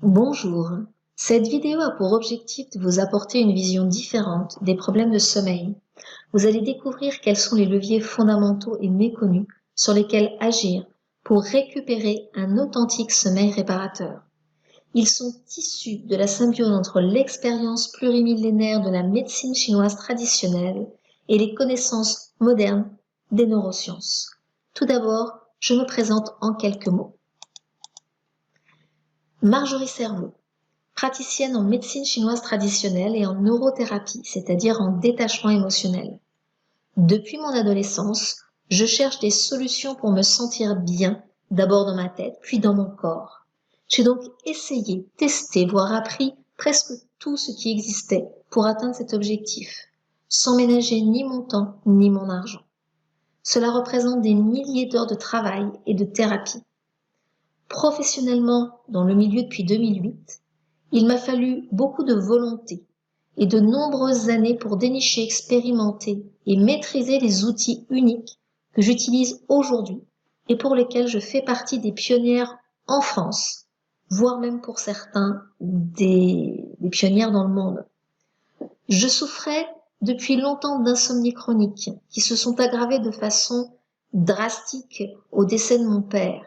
Bonjour, cette vidéo a pour objectif de vous apporter une vision différente des problèmes de sommeil. Vous allez découvrir quels sont les leviers fondamentaux et méconnus sur lesquels agir pour récupérer un authentique sommeil réparateur. Ils sont issus de la symbiose entre l'expérience plurimillénaire de la médecine chinoise traditionnelle et les connaissances modernes des neurosciences. Tout d'abord, je me présente en quelques mots. Marjorie Cerveau, praticienne en médecine chinoise traditionnelle et en neurothérapie, c'est-à-dire en détachement émotionnel. Depuis mon adolescence, je cherche des solutions pour me sentir bien, d'abord dans ma tête, puis dans mon corps. J'ai donc essayé, testé, voire appris presque tout ce qui existait pour atteindre cet objectif, sans ménager ni mon temps ni mon argent. Cela représente des milliers d'heures de travail et de thérapie. Professionnellement, dans le milieu depuis 2008, il m'a fallu beaucoup de volonté et de nombreuses années pour dénicher, expérimenter et maîtriser les outils uniques que j'utilise aujourd'hui et pour lesquels je fais partie des pionnières en France, voire même pour certains des pionnières dans le monde. Je souffrais depuis longtemps d'insomnie chronique qui se sont aggravées de façon drastique au décès de mon père.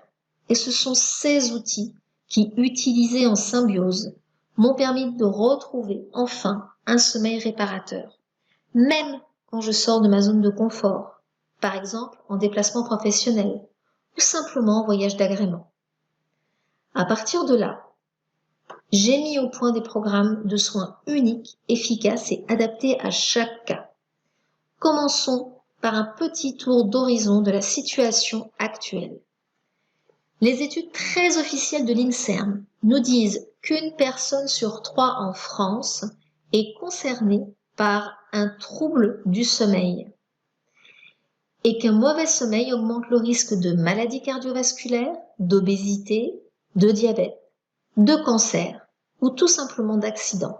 Et ce sont ces outils qui, utilisés en symbiose, m'ont permis de retrouver enfin un sommeil réparateur, même quand je sors de ma zone de confort, par exemple en déplacement professionnel ou simplement en voyage d'agrément. À partir de là, j'ai mis au point des programmes de soins uniques, efficaces et adaptés à chaque cas. Commençons par un petit tour d'horizon de la situation actuelle. Les études très officielles de l'INSERM nous disent qu'une personne sur 3 en France est concernée par un trouble du sommeil et qu'un mauvais sommeil augmente le risque de maladies cardiovasculaires, d'obésité, de diabète, de cancer ou tout simplement d'accident.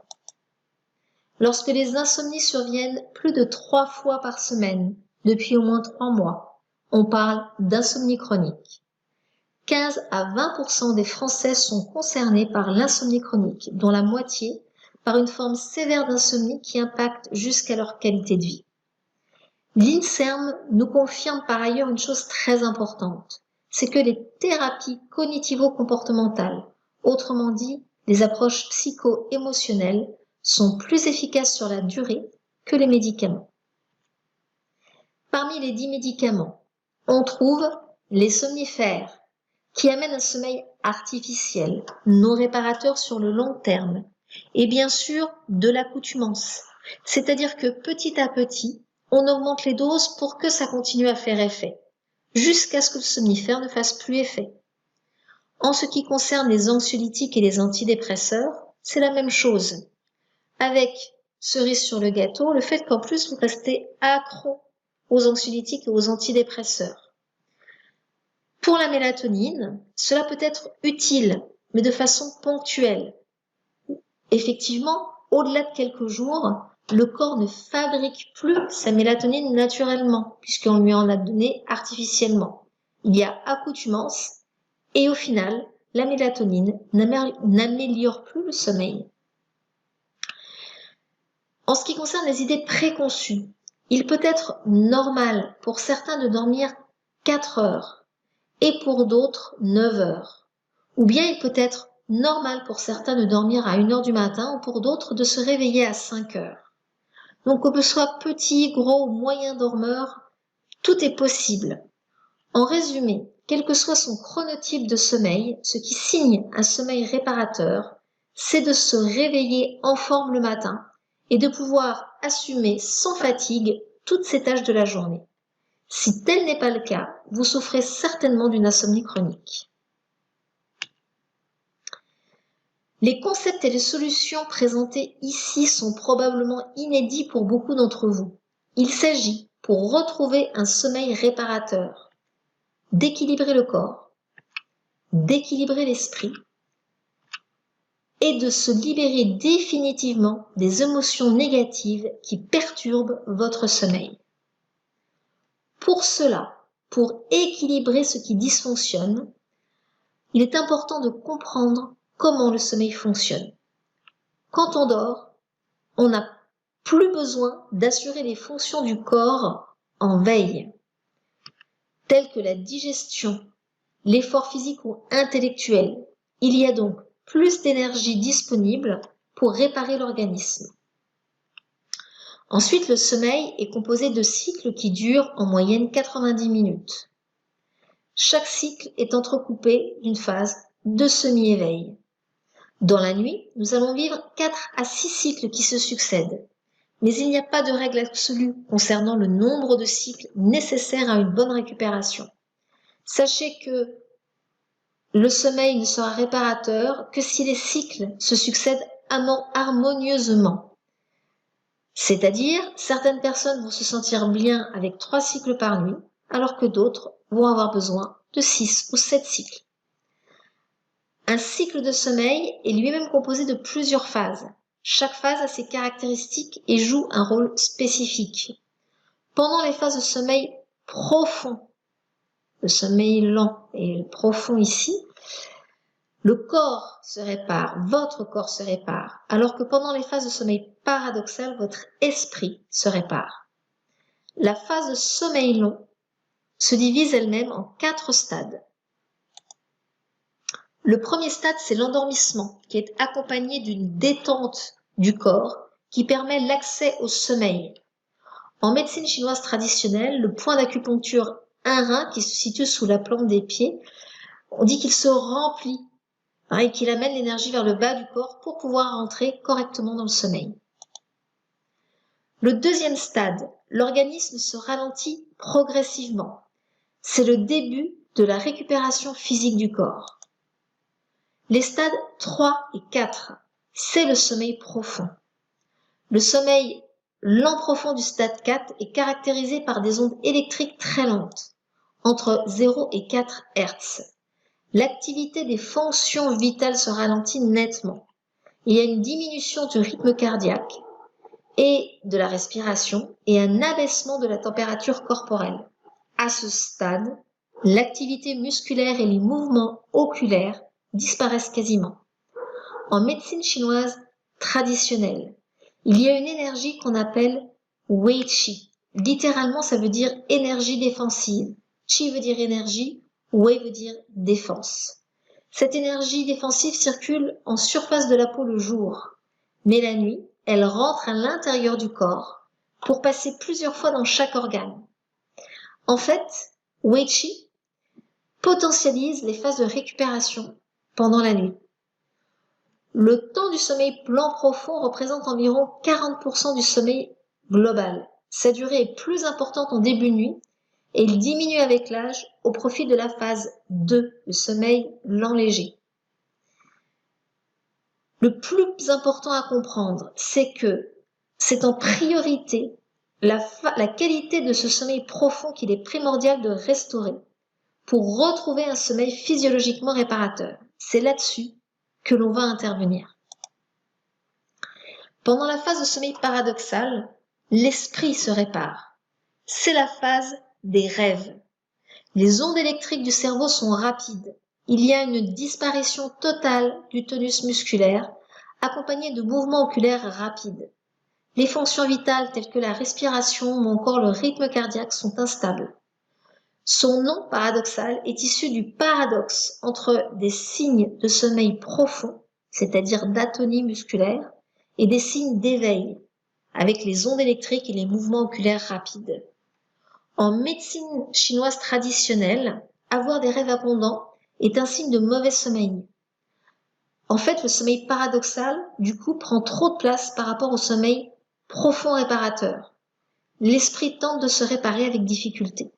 Lorsque les insomnies surviennent plus de 3 fois par semaine depuis au moins 3 mois, on parle d'insomnie chronique. 15 à 20% des Français sont concernés par l'insomnie chronique, dont la moitié par une forme sévère d'insomnie qui impacte jusqu'à leur qualité de vie. L'INSERM nous confirme par ailleurs une chose très importante, c'est que les thérapies cognitivo-comportementales, autrement dit les approches psycho-émotionnelles, sont plus efficaces sur la durée que les médicaments. Parmi les 10 médicaments, on trouve les somnifères, qui amènent un sommeil artificiel, non réparateur sur le long terme, et bien sûr de l'accoutumance, c'est-à-dire que petit à petit, on augmente les doses pour que ça continue à faire effet, jusqu'à ce que le somnifère ne fasse plus effet. En ce qui concerne les anxiolytiques et les antidépresseurs, c'est la même chose, avec cerise sur le gâteau, le fait qu'en plus vous restez accro aux anxiolytiques et aux antidépresseurs. Pour la mélatonine, cela peut être utile, mais de façon ponctuelle. Effectivement, au-delà de quelques jours, le corps ne fabrique plus sa mélatonine naturellement, puisqu'on lui en a donné artificiellement. Il y a accoutumance, et au final, la mélatonine n'améliore plus le sommeil. En ce qui concerne les idées préconçues, il peut être normal pour certains de dormir 4 heures et pour d'autres 9 heures. Ou bien il peut être normal pour certains de dormir à 1 heure du matin ou pour d'autres de se réveiller à 5 heures. Donc que ce soit petit, gros ou moyen dormeur, tout est possible. En résumé, quel que soit son chronotype de sommeil, ce qui signe un sommeil réparateur, c'est de se réveiller en forme le matin et de pouvoir assumer sans fatigue toutes ses tâches de la journée. Si tel n'est pas le cas, vous souffrez certainement d'une insomnie chronique. Les concepts et les solutions présentés ici sont probablement inédits pour beaucoup d'entre vous. Il s'agit, pour retrouver un sommeil réparateur, d'équilibrer le corps, d'équilibrer l'esprit et de se libérer définitivement des émotions négatives qui perturbent votre sommeil. Pour cela, pour équilibrer ce qui dysfonctionne, il est important de comprendre comment le sommeil fonctionne. Quand on dort, on n'a plus besoin d'assurer les fonctions du corps en veille, telles que la digestion, l'effort physique ou intellectuel. Il y a donc plus d'énergie disponible pour réparer l'organisme. Ensuite, le sommeil est composé de cycles qui durent en moyenne 90 minutes. Chaque cycle est entrecoupé d'une phase de semi-éveil. Dans la nuit, nous allons vivre 4 à 6 cycles qui se succèdent. Mais il n'y a pas de règle absolue concernant le nombre de cycles nécessaires à une bonne récupération. Sachez que le sommeil ne sera réparateur que si les cycles se succèdent harmonieusement. C'est-à-dire, certaines personnes vont se sentir bien avec 3 cycles par nuit, alors que d'autres vont avoir besoin de 6 ou 7 cycles. Un cycle de sommeil est lui-même composé de plusieurs phases. Chaque phase a ses caractéristiques et joue un rôle spécifique. Pendant les phases de sommeil profond, le sommeil lent et profond ici, le corps se répare, votre corps se répare, alors que pendant les phases de sommeil paradoxal, votre esprit se répare. La phase de sommeil long se divise elle-même en 4 stades. Le premier stade, c'est l'endormissement, qui est accompagné d'une détente du corps qui permet l'accès au sommeil. En médecine chinoise traditionnelle, le point d'acupuncture 1 rein qui se situe sous la plante des pieds, on dit qu'il se remplit et qu'il amène l'énergie vers le bas du corps pour pouvoir rentrer correctement dans le sommeil. Le deuxième stade, l'organisme se ralentit progressivement. C'est le début de la récupération physique du corps. Les stades 3 et 4, c'est le sommeil profond. Le sommeil lent profond du stade 4 est caractérisé par des ondes électriques très lentes, entre 0 et 4 Hz. L'activité des fonctions vitales se ralentit nettement. Il y a une diminution du rythme cardiaque et de la respiration et un abaissement de la température corporelle. À ce stade, l'activité musculaire et les mouvements oculaires disparaissent quasiment. En médecine chinoise traditionnelle, il y a une énergie qu'on appelle Wei Qi. Littéralement, ça veut dire énergie défensive. Qi veut dire énergie, Wei veut dire défense. Cette énergie défensive circule en surface de la peau le jour, mais la nuit, elle rentre à l'intérieur du corps pour passer plusieurs fois dans chaque organe. En fait, Wei Qi potentialise les phases de récupération pendant la nuit. Le temps du sommeil lent profond représente environ 40% du sommeil global. Sa durée est plus importante en début de nuit et il diminue avec l'âge au profit de la phase 2, le sommeil lent léger. Le plus important à comprendre, c'est que c'est en priorité la qualité de ce sommeil profond qu'il est primordial de restaurer pour retrouver un sommeil physiologiquement réparateur. C'est là-dessus que l'on va intervenir. Pendant la phase de sommeil paradoxal, l'esprit se répare. C'est la phase des rêves. Les ondes électriques du cerveau sont rapides. Il y a une disparition totale du tonus musculaire, accompagnée de mouvements oculaires rapides. Les fonctions vitales telles que la respiration ou encore le rythme cardiaque sont instables. Son nom paradoxal est issu du paradoxe entre des signes de sommeil profond, c'est-à-dire d'atonie musculaire, et des signes d'éveil, avec les ondes électriques et les mouvements oculaires rapides. En médecine chinoise traditionnelle, avoir des rêves abondants est un signe de mauvais sommeil. En fait, le sommeil paradoxal, du coup, prend trop de place par rapport au sommeil profond réparateur. L'esprit tente de se réparer avec difficulté.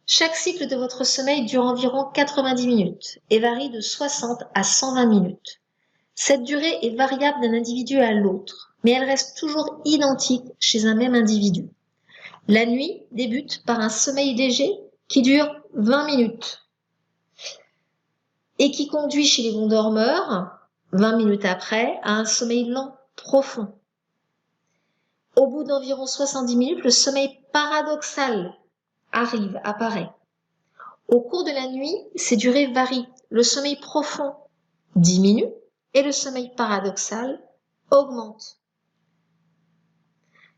Chaque cycle de votre sommeil dure environ 90 minutes et varie de 60 à 120 minutes. Cette durée est variable d'un individu à l'autre, mais elle reste toujours identique chez un même individu. La nuit débute par un sommeil léger qui dure 20 minutes et qui conduit chez les bons dormeurs, 20 minutes après, à un sommeil lent profond. Au bout d'environ 70 minutes, le sommeil paradoxal apparaît. Au cours de la nuit, ces durées varient. Le sommeil profond diminue et le sommeil paradoxal augmente.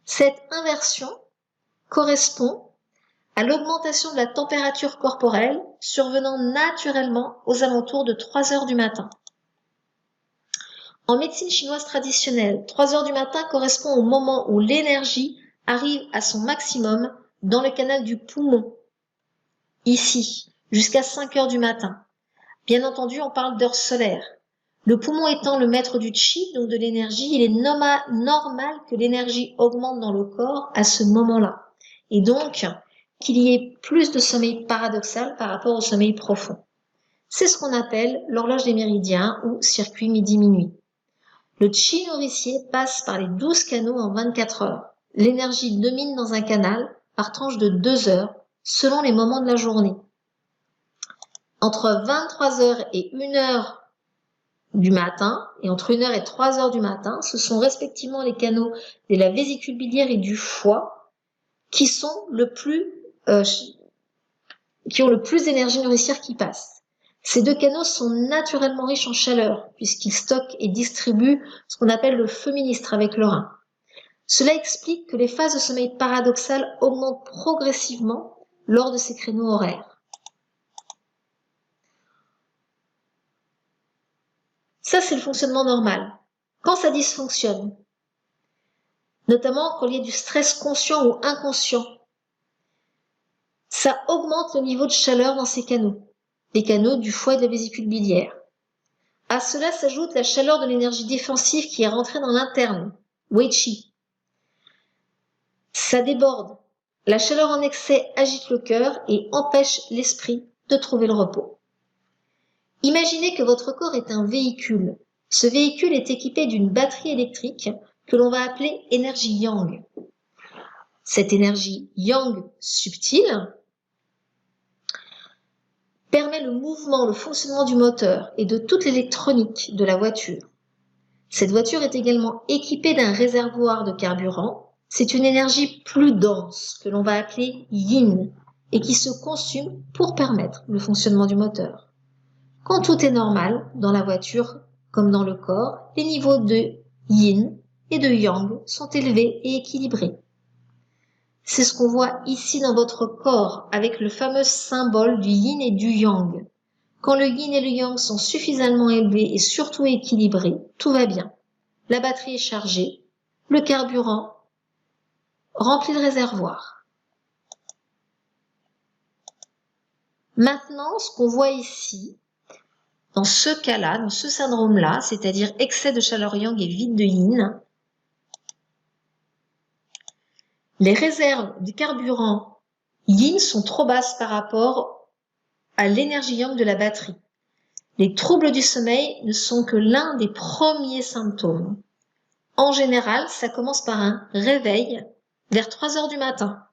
Cette inversion correspond à l'augmentation de la température corporelle survenant naturellement aux alentours de 3 heures du matin. En médecine chinoise traditionnelle, 3 heures du matin correspond au moment où l'énergie arrive à son maximum dans le canal du poumon, ici, jusqu'à 5 heures du matin. Bien entendu, on parle d'heures solaires. Le poumon étant le maître du chi, donc de l'énergie, il est normal que l'énergie augmente dans le corps à ce moment-là. Et donc, qu'il y ait plus de sommeil paradoxal par rapport au sommeil profond. C'est ce qu'on appelle l'horloge des méridiens ou circuit midi-minuit. Le chi nourricier passe par les 12 canaux en 24 heures. L'énergie domine dans un canal par tranche de 2 heures selon les moments de la journée. Entre 23 heures et 1 heure du matin et entre 1 heure et 3 heures du matin, ce sont respectivement les canaux de la vésicule biliaire et du foie qui sont qui ont le plus d'énergie nourricière qui passe. Ces deux canaux sont naturellement riches en chaleur puisqu'ils stockent et distribuent ce qu'on appelle le feu ministre avec le rein. Cela explique que les phases de sommeil paradoxal augmentent progressivement lors de ces créneaux horaires. Ça, c'est le fonctionnement normal. Quand ça dysfonctionne, notamment quand il y a du stress conscient ou inconscient, ça augmente le niveau de chaleur dans ces canaux, les canaux du foie et de la vésicule biliaire. À cela s'ajoute la chaleur de l'énergie défensive qui est rentrée dans l'interne, Wei Qi. Ça déborde. La chaleur en excès agite le cœur et empêche l'esprit de trouver le repos. Imaginez que votre corps est un véhicule. Ce véhicule est équipé d'une batterie électrique que l'on va appeler énergie yang. Cette énergie yang subtile permet le mouvement, le fonctionnement du moteur et de toute l'électronique de la voiture. Cette voiture est également équipée d'un réservoir de carburant. C'est une énergie plus dense que l'on va appeler yin et qui se consume pour permettre le fonctionnement du moteur. Quand tout est normal dans la voiture comme dans le corps, les niveaux de yin et de yang sont élevés et équilibrés. C'est ce qu'on voit ici dans votre corps avec le fameux symbole du yin et du yang. Quand le yin et le yang sont suffisamment élevés et surtout équilibrés, tout va bien. La batterie est chargée, le carburant remplit le réservoir. Maintenant, ce qu'on voit ici, dans ce cas-là, dans ce syndrome-là, c'est-à-dire excès de chaleur yang et vide de yin, les réserves du carburant yin sont trop basses par rapport à l'énergie yang de la batterie. Les troubles du sommeil ne sont que l'un des premiers symptômes. En général, ça commence par un réveil vers 3 heures du matin,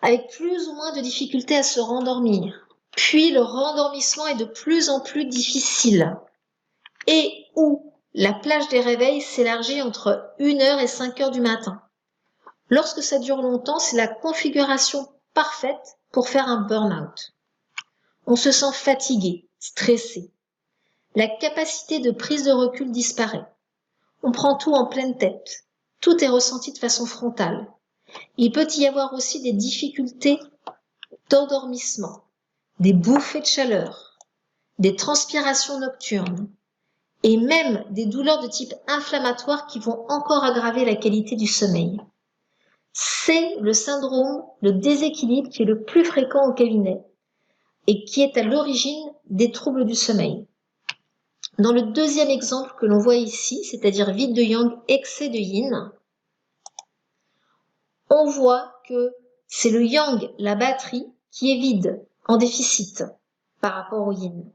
avec plus ou moins de difficultés à se rendormir. Puis le rendormissement est de plus en plus difficile et où la plage des réveils s'élargit entre 1 heure et 5 heures du matin. Lorsque ça dure longtemps, c'est la configuration parfaite pour faire un burn-out. On se sent fatigué, stressé. La capacité de prise de recul disparaît. On prend tout en pleine tête. Tout est ressenti de façon frontale. Il peut y avoir aussi des difficultés d'endormissement, des bouffées de chaleur, des transpirations nocturnes et même des douleurs de type inflammatoire qui vont encore aggraver la qualité du sommeil. C'est le syndrome de déséquilibre qui est le plus fréquent au cabinet et qui est à l'origine des troubles du sommeil. Dans le deuxième exemple que l'on voit ici, c'est-à-dire vide de yang, excès de yin, on voit que c'est le yang, la batterie, qui est vide, en déficit par rapport au yin.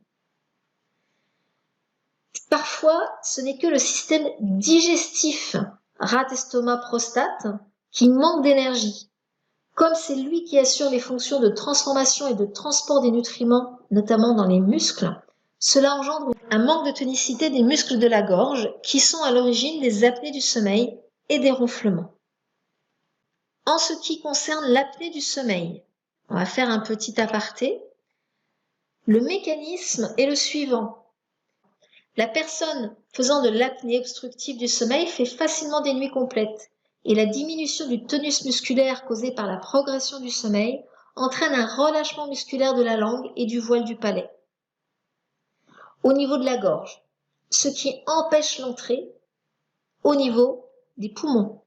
Parfois, ce n'est que le système digestif, rate, estomac, prostate, qui manque d'énergie. Comme c'est lui qui assure les fonctions de transformation et de transport des nutriments, notamment dans les muscles, cela engendre un manque de tonicité des muscles de la gorge qui sont à l'origine des apnées du sommeil et des ronflements. En ce qui concerne l'apnée du sommeil, On va faire un petit aparté. Le mécanisme est le suivant. La personne faisant de l'apnée obstructive du sommeil fait facilement des nuits complètes et la diminution du tonus musculaire causée par la progression du sommeil entraîne un relâchement musculaire de la langue et du voile du palais. Au niveau de la gorge, ce qui empêche l'entrée au niveau des poumons.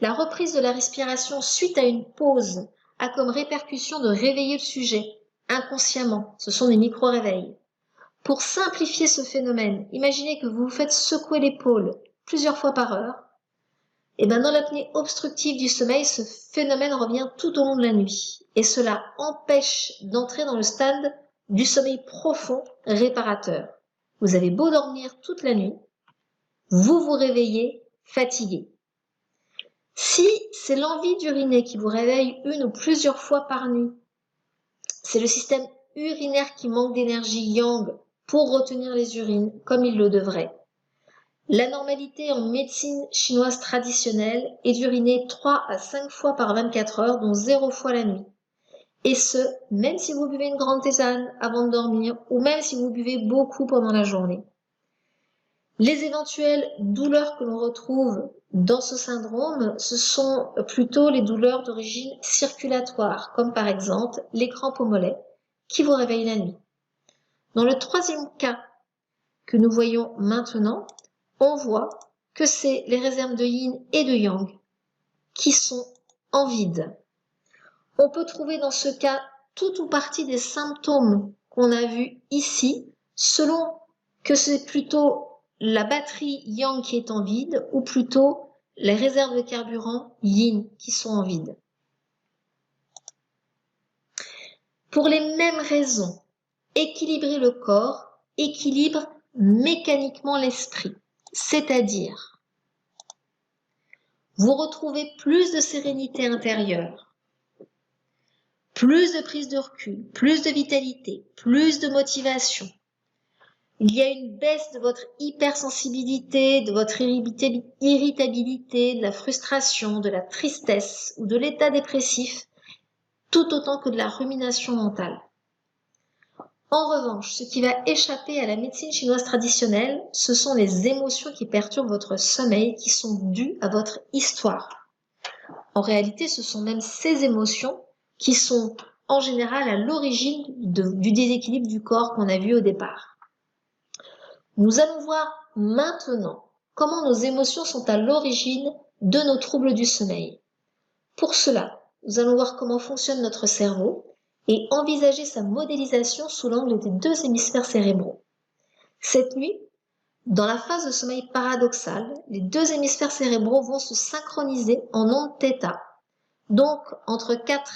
La reprise de la respiration suite à une pause a comme répercussion de réveiller le sujet inconsciemment. Ce sont des micro-réveils. Pour simplifier ce phénomène, imaginez que vous vous faites secouer l'épaule plusieurs fois par heure. Et dans l'apnée obstructive du sommeil, ce phénomène revient tout au long de la nuit. Et cela empêche d'entrer dans le stade du sommeil profond réparateur. Vous avez beau dormir toute la nuit, vous vous réveillez fatigué. Si c'est l'envie d'uriner qui vous réveille une ou plusieurs fois par nuit, c'est le système urinaire qui manque d'énergie yang pour retenir les urines comme il le devrait. La normalité en médecine chinoise traditionnelle est d'uriner 3 à 5 fois par 24 heures, dont 0 fois la nuit. Et ce, même si vous buvez une grande tisane avant de dormir ou même si vous buvez beaucoup pendant la journée. Les éventuelles douleurs que l'on retrouve dans ce syndrome, ce sont plutôt les douleurs d'origine circulatoire, comme par exemple les crampes aux mollets, qui vous réveillent la nuit. Dans le troisième cas que nous voyons maintenant, on voit que c'est les réserves de yin et de yang qui sont en vide. On peut trouver dans ce cas tout ou partie des symptômes qu'on a vus ici, selon que c'est plutôt la batterie yang qui est en vide ou plutôt les réserves de carburant yin qui sont en vide. Pour les mêmes raisons, équilibrer le corps équilibre mécaniquement l'esprit, c'est-à-dire vous retrouvez plus de sérénité intérieure, plus de prise de recul, plus de vitalité, plus de motivation. Il y a une baisse de votre hypersensibilité, de votre irritabilité, de la frustration, de la tristesse ou de l'état dépressif, tout autant que de la rumination mentale. En revanche, ce qui va échapper à la médecine chinoise traditionnelle, ce sont les émotions qui perturbent votre sommeil, qui sont dues à votre histoire. En réalité, ce sont même ces émotions qui sont en général à l'origine du déséquilibre du corps qu'on a vu au départ. Nous allons voir maintenant comment nos émotions sont à l'origine de nos troubles du sommeil. Pour cela, nous allons voir comment fonctionne notre cerveau et envisager sa modélisation sous l'angle des deux hémisphères cérébraux. Cette nuit, dans la phase de sommeil paradoxal, les deux hémisphères cérébraux vont se synchroniser en ondes θ, donc entre 4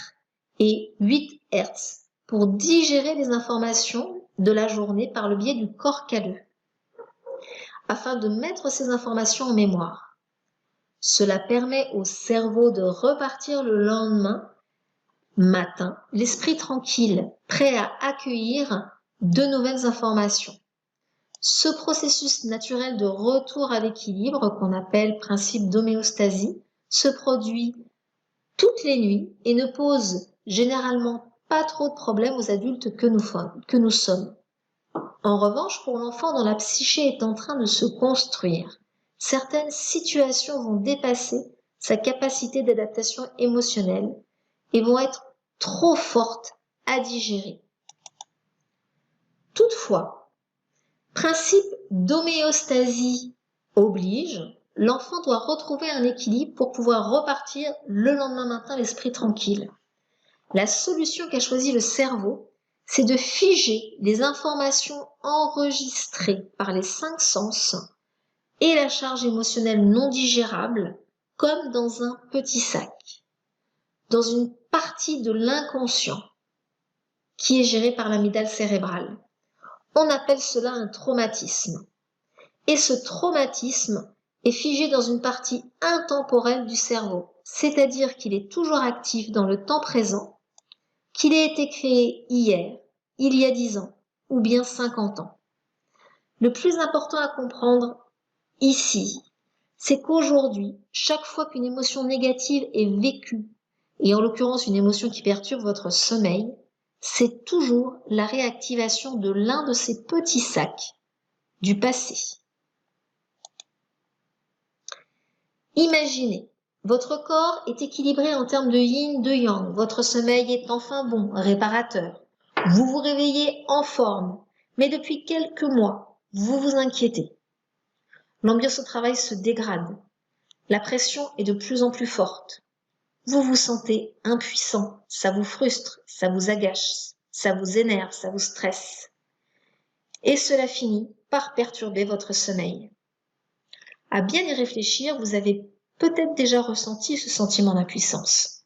et 8 Hz, pour digérer les informations de la journée par le biais du corps calleux, afin de mettre ces informations en mémoire. Cela permet au cerveau de repartir le lendemain matin, l'esprit tranquille, prêt à accueillir de nouvelles informations. Ce processus naturel de retour à l'équilibre, qu'on appelle principe d'homéostasie, se produit toutes les nuits et ne pose généralement pas trop de problèmes aux adultes que nous sommes. En revanche, pour l'enfant dont la psyché est en train de se construire, certaines situations vont dépasser sa capacité d'adaptation émotionnelle et vont être trop fortes à digérer. Toutefois, principe d'homéostasie oblige, l'enfant doit retrouver un équilibre pour pouvoir repartir le lendemain matin l'esprit tranquille. La solution qu'a choisi le cerveau, c'est de figer les informations enregistrées par les 5 sens et la charge émotionnelle non digérable comme dans un petit sac, dans une partie de l'inconscient qui est gérée par l'amygdale cérébrale. On appelle cela un traumatisme. Et ce traumatisme est figé dans une partie intemporelle du cerveau, c'est-à-dire qu'il est toujours actif dans le temps présent, qu'il ait été créé hier, il y a 10 ans, ou bien 50 ans. Le plus important à comprendre ici, c'est qu'aujourd'hui, chaque fois qu'une émotion négative est vécue, et en l'occurrence une émotion qui perturbe votre sommeil, c'est toujours la réactivation de l'un de ces petits sacs du passé. Imaginez, votre corps est équilibré en termes de yin, de yang, votre sommeil est enfin bon, réparateur. Vous vous réveillez en forme, mais depuis quelques mois, vous vous inquiétez. L'ambiance au travail se dégrade. La pression est de plus en plus forte. Vous vous sentez impuissant, ça vous frustre, ça vous agace, ça vous énerve, ça vous stresse. Et cela finit par perturber votre sommeil. À bien y réfléchir, vous avez peut-être déjà ressenti ce sentiment d'impuissance.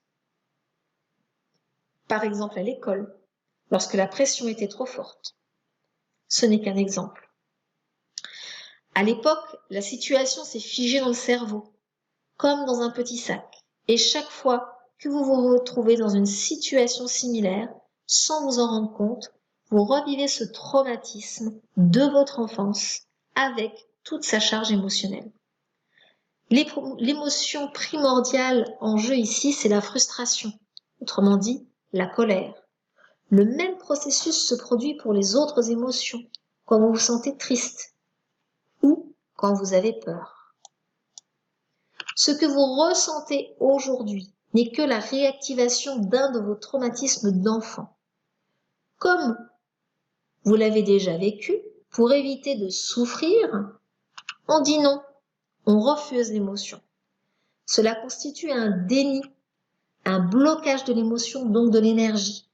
Par exemple à l'école, lorsque la pression était trop forte. Ce n'est qu'un exemple. À l'époque, la situation s'est figée dans le cerveau, comme dans un petit sac. Et chaque fois que vous vous retrouvez dans une situation similaire, sans vous en rendre compte, vous revivez ce traumatisme de votre enfance avec toute sa charge émotionnelle. L'émotion primordiale en jeu ici, c'est la frustration, autrement dit, la colère. Le même processus se produit pour les autres émotions, quand vous vous sentez triste ou quand vous avez peur. Ce que vous ressentez aujourd'hui n'est que la réactivation d'un de vos traumatismes d'enfant. Comme vous l'avez déjà vécu, pour éviter de souffrir, on dit non, on refuse l'émotion. Cela constitue un déni, un blocage de l'émotion, donc de l'énergie.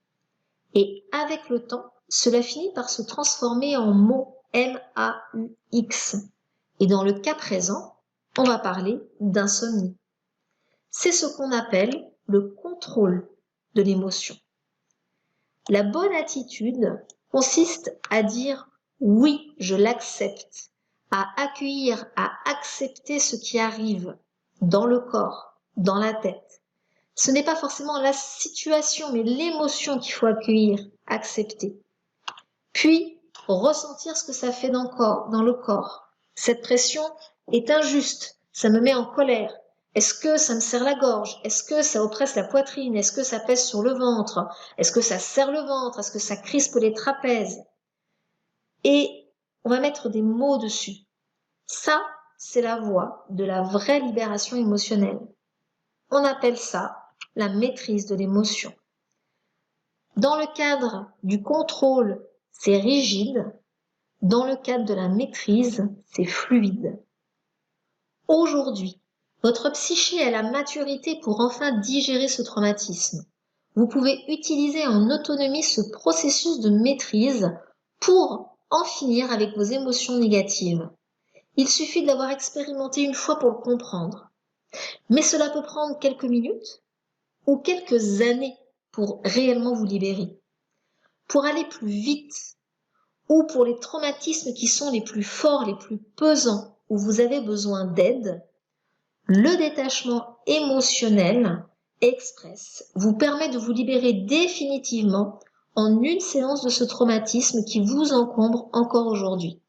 Et avec le temps, cela finit par se transformer en mots M-A-U-X. Et dans le cas présent, on va parler d'insomnie. C'est ce qu'on appelle le contrôle de l'émotion. La bonne attitude consiste à dire oui, je l'accepte, à accueillir, à accepter ce qui arrive dans le corps, dans la tête. Ce n'est pas forcément la situation, mais l'émotion qu'il faut accueillir, accepter. Puis, ressentir ce que ça fait dans le corps. Cette pression est injuste, ça me met en colère. Est-ce que ça me serre la gorge? Est-ce que ça oppresse la poitrine? Est-ce que ça pèse sur le ventre? Est-ce que ça serre le ventre? Est-ce que ça crispe les trapèzes? Et on va mettre des mots dessus. Ça, c'est la voie de la vraie libération émotionnelle. On appelle ça la maîtrise de l'émotion. Dans le cadre du contrôle, c'est rigide. Dans le cadre de la maîtrise, c'est fluide. Aujourd'hui, votre psyché a la maturité pour enfin digérer ce traumatisme. Vous pouvez utiliser en autonomie ce processus de maîtrise pour en finir avec vos émotions négatives. Il suffit de l'avoir expérimenté une fois pour le comprendre. Mais cela peut prendre quelques minutes ou quelques années pour réellement vous libérer. Pour aller plus vite, ou pour les traumatismes qui sont les plus forts, les plus pesants, où vous avez besoin d'aide, le détachement émotionnel express vous permet de vous libérer définitivement en une séance de ce traumatisme qui vous encombre encore aujourd'hui.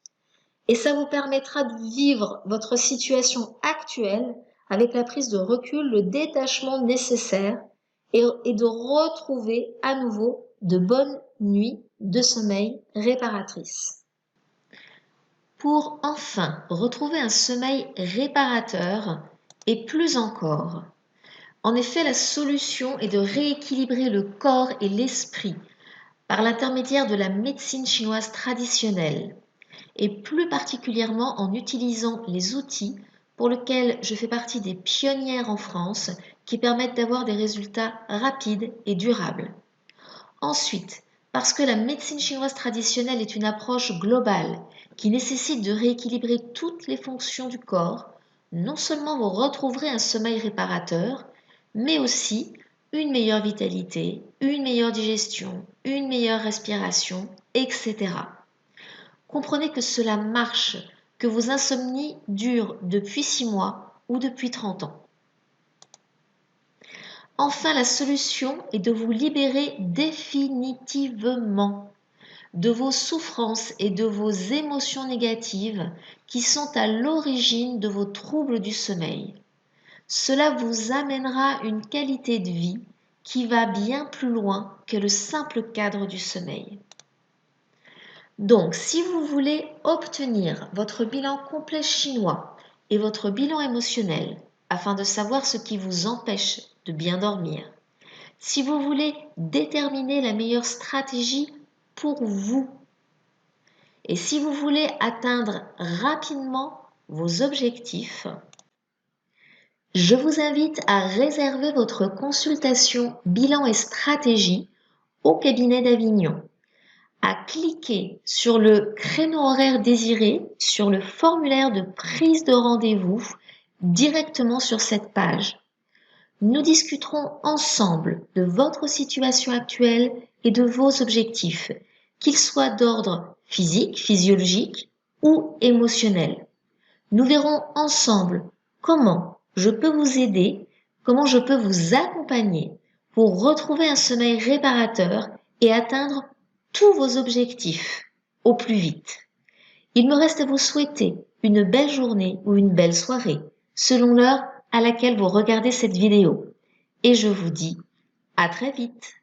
Et ça vous permettra de vivre votre situation actuelle avec la prise de recul, le détachement nécessaire et de retrouver à nouveau de bonnes nuits de sommeil réparatrices. Pour enfin retrouver un sommeil réparateur et plus encore, en effet, la solution est de rééquilibrer le corps et l'esprit par l'intermédiaire de la médecine chinoise traditionnelle et plus particulièrement en utilisant les outils pour lesquels je fais partie des pionnières en France qui permettent d'avoir des résultats rapides et durables. Ensuite, parce que la médecine chinoise traditionnelle est une approche globale qui nécessite de rééquilibrer toutes les fonctions du corps, non seulement vous retrouverez un sommeil réparateur, mais aussi une meilleure vitalité, une meilleure digestion, une meilleure respiration, etc. Comprenez que cela marche, que vos insomnies durent depuis 6 mois ou depuis 30 ans. Enfin, la solution est de vous libérer définitivement de vos souffrances et de vos émotions négatives qui sont à l'origine de vos troubles du sommeil. Cela vous amènera une qualité de vie qui va bien plus loin que le simple cadre du sommeil. Donc, si vous voulez obtenir votre bilan complet chinois et votre bilan émotionnel afin de savoir ce qui vous empêche de bien dormir, si vous voulez déterminer la meilleure stratégie pour vous, et si vous voulez atteindre rapidement vos objectifs, je vous invite à réserver votre consultation bilan et stratégie au cabinet d'Avignon, à cliquer sur le créneau horaire désiré sur le formulaire de prise de rendez-vous directement sur cette page. Nous discuterons ensemble de votre situation actuelle et de vos objectifs, qu'ils soient d'ordre physique, physiologique ou émotionnel. Nous verrons ensemble comment je peux vous aider, comment je peux vous accompagner pour retrouver un sommeil réparateur et atteindre tous vos objectifs au plus vite. Il me reste à vous souhaiter une belle journée ou une belle soirée, selon l'heure à laquelle vous regardez cette vidéo. Et je vous dis à très vite.